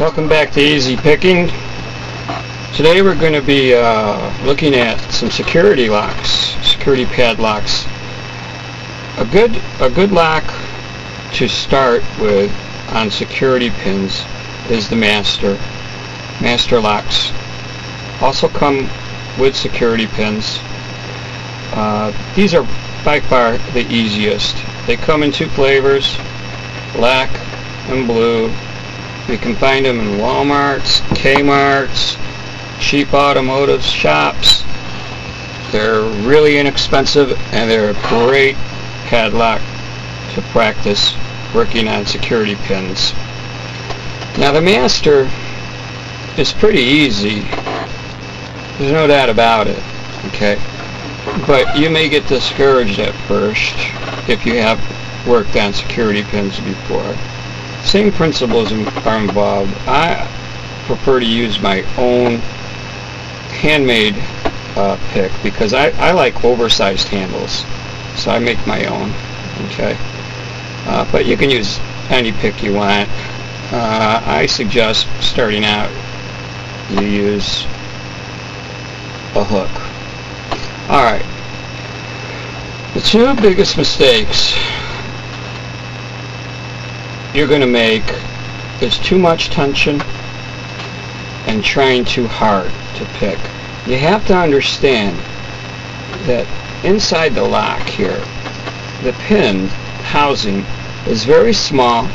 Welcome back to Easy Picking. Today we're going to be looking at some security locks, security padlocks. A good lock to start with on security pins is the master. Master locks also come with security pins. These are by far the easiest. They come in two flavors, black and blue. You can find them in Walmarts, Kmart's, cheap automotive shops. They're really inexpensive and they're a great padlock to practice working on security pins. Now the master is pretty easy. There's no doubt about it. Okay, but you may get discouraged at first if you have worked on security pins before. Same principles are involved. I prefer to use my own handmade pick because I like oversized handles, so I make my own. Okay, but you can use any pick you want. I suggest starting out you use a hook. Alright, the two biggest mistakes you're going to make is too much tension and trying too hard to pick. You have to understand that inside the lock here, the pin housing is very small,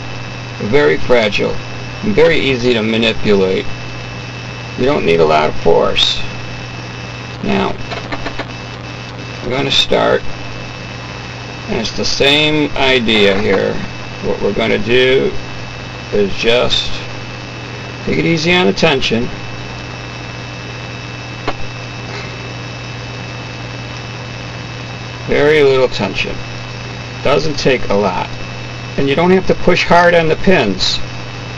very fragile, and very easy to manipulate. You don't need a lot of force. Now, we're going to start, and it's the same idea here. What we're going to do is just take it easy on the tension. Very little tension. Doesn't take a lot. And you don't have to push hard on the pins.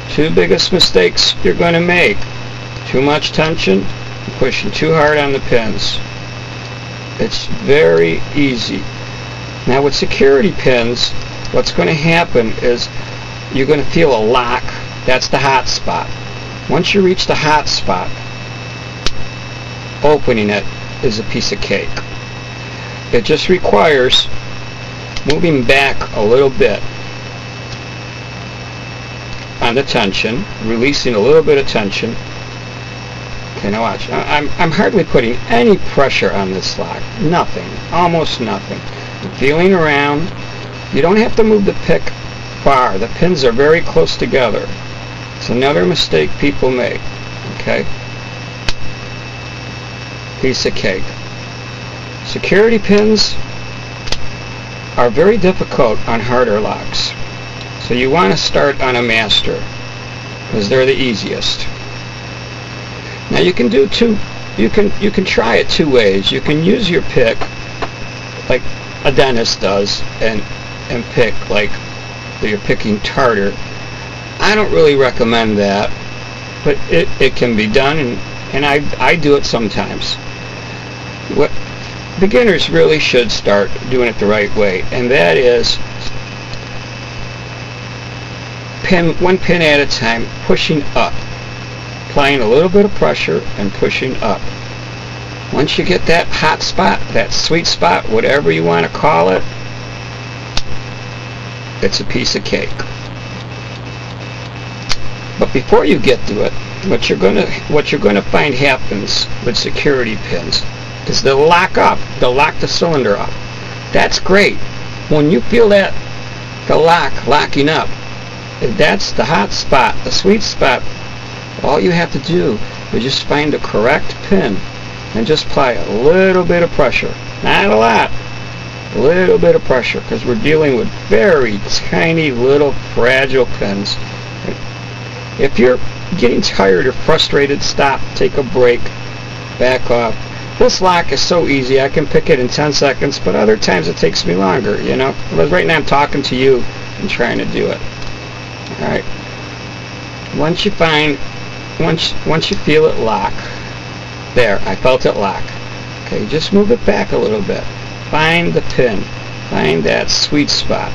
Two biggest mistakes you're going to make. Too much tension and pushing too hard on the pins. It's very easy. Now with security pins, what's going to happen is you're going to feel a lock. That's the hot spot. Once you reach the hot spot, opening it is a piece of cake. It just requires moving back a little bit on the tension, releasing a little bit of tension. Okay, now watch. I'm hardly putting any pressure on this lock. Nothing. Almost nothing. I'm feeling around. You don't have to move the pick far. The pins are very close together. It's another mistake people make. Okay? Piece of cake. Security pins are very difficult on harder locks. So you want to start on a master because they're the easiest. Now you can do you can try it two ways. You can use your pick like a dentist does and pick like you're picking tartar. I don't really recommend that, but it can be done, and I do it sometimes. What beginners really should start doing it the right way, and that is one pin at a time, pushing up, applying a little bit of pressure and pushing up. Once you get that hot spot, that sweet spot, whatever you want to call it, it's a piece of cake. But before you get to it, what you're going to find happens with security pins is they'll lock up. They'll lock the cylinder up. That's great. When you feel that the lock locking up, that's the hot spot, the sweet spot. All you have to do is just find the correct pin and just apply a little bit of pressure. Not a lot. A little bit of pressure, because we're dealing with very tiny little fragile pins. If you're getting tired or frustrated, stop, take a break, back off. This lock is so easy. I can pick it in 10 seconds, but other times it takes me longer, you know. But right now I'm talking to you and trying to do it. Alright. Once you feel it lock, there, I felt it lock. Okay, just move it back a little bit. Find the pin. Find that sweet spot.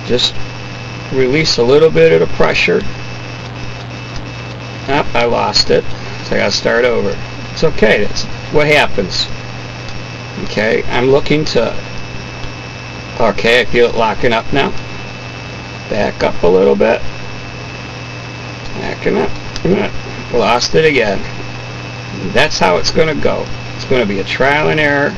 Just release a little bit of the pressure I lost it, so I gotta start over. It's okay, that's what happens. Okay, I'm looking to, okay, I feel it locking up now. Back up a little bit. Backing up. Lost it again. That's how it's going to go. It's going to be a trial and error.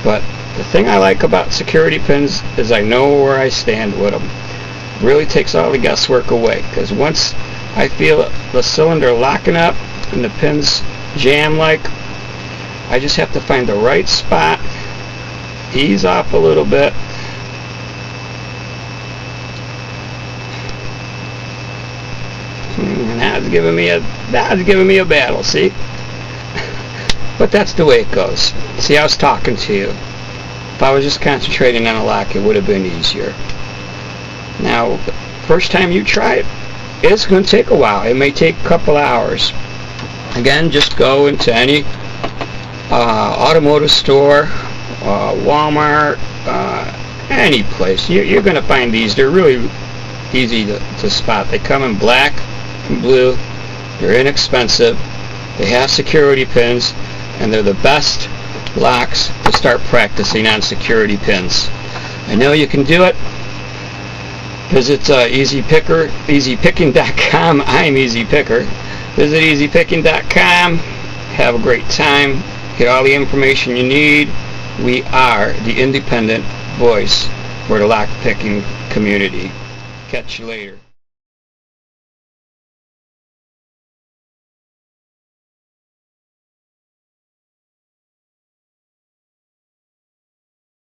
But the thing I like about security pins is I know where I stand with them. It really takes all the guesswork away, because once I feel the cylinder locking up and the pins jam like, I just have to find the right spot, ease off a little bit, and that's giving me a battle, see? But that's the way it goes. See, I was talking to you. If I was just concentrating on a lock, it would have been easier. Now, the first time you try it, it's going to take a while. It may take a couple hours. Again, just go into any automotive store, Walmart, any place. You're going to find these. They're really easy to spot. They come in black and blue. They're inexpensive. They have security pins, and they're the best locks to start practicing on security pins. I know you can do it. Visit easypicking.com. I'm Easy Picker. Visit easypicking.com. Have a great time. Get all the information you need. We are the independent voice for the lock picking community. Catch you later.